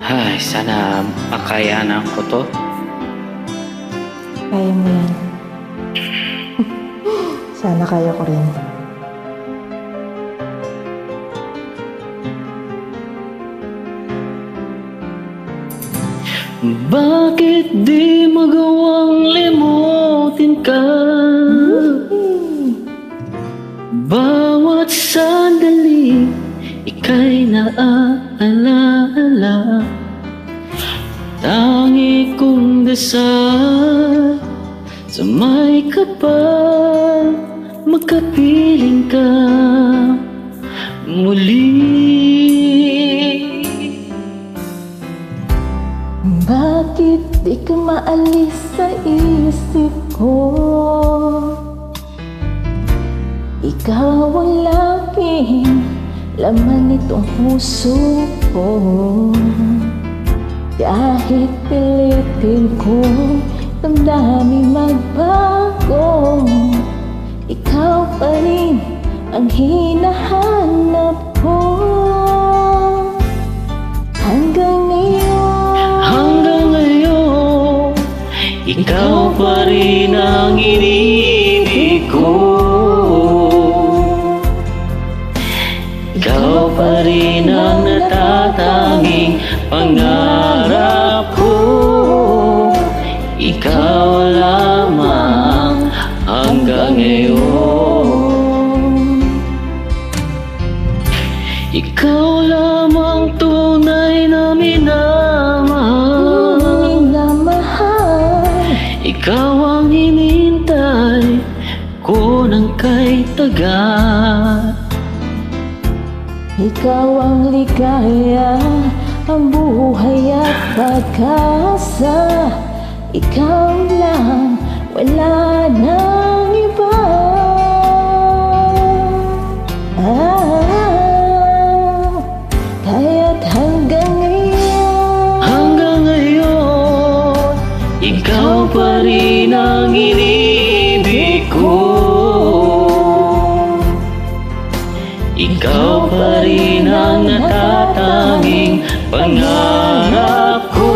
Ay, sana makayanan ko to. Kaya mo yan. Sana kaya ko rin. Bakit di magawang limutin ka? Bawat sandali ika'y naalala. Tangi kong dasal sa may kapal, magkapiling ka muli. Bakit di ka maalis sa isip ko? Ikaw ang laging laman nitong puso ko. Kahit pilitin ko damdamin magbago, ikaw pa rin ang hinahanap ko. Hanggang ngayon, ikaw pa rin ang iniibig ko. Ikaw pa rin ang natatanging pangarap ko. Ikaw lamang hanggang ngayon. Ikaw lamang tunay na minamahal. Ikaw ang hinintay ko ng kay tagat. Ikaw ang ligaya, ang buhay at pag-asa. Ikaw lang, wala nang iba. Kaya't hanggang ngayon, ikaw pa rin ang iniibig ko. Ikaw pa rin ang natatanging pangarap ko.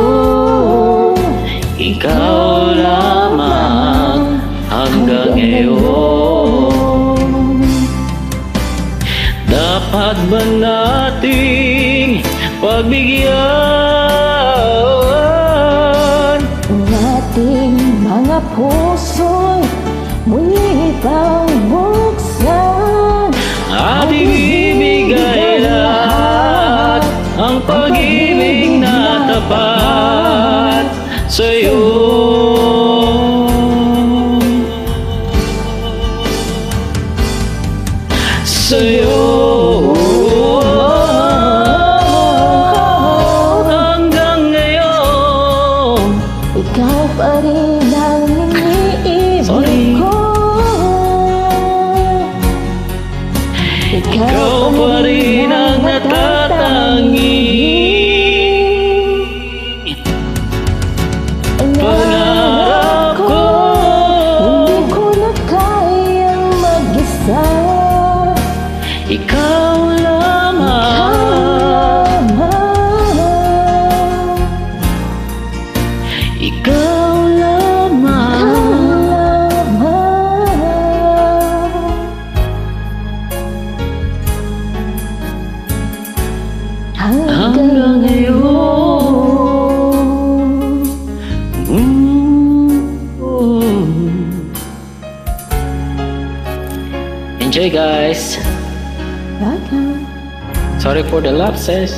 Ikaw lamang hanggang ngayon. Dapat ba nating pagbigyan ang ating mga puso'y muli pang buksan? ating ibigay lahat ang pag-ibig na tapat sa'yo. Hanggang ngayon, Ikaw pa rin ang iniibig ko. ikaw pa rin ang natatanging pangarap ko. Hindi ko na kayang mag-isa. Ikaw lamang, ikaw lamang. Hanggang ngayon. Enjoy, guys. Welcome. Sorry for the lapses.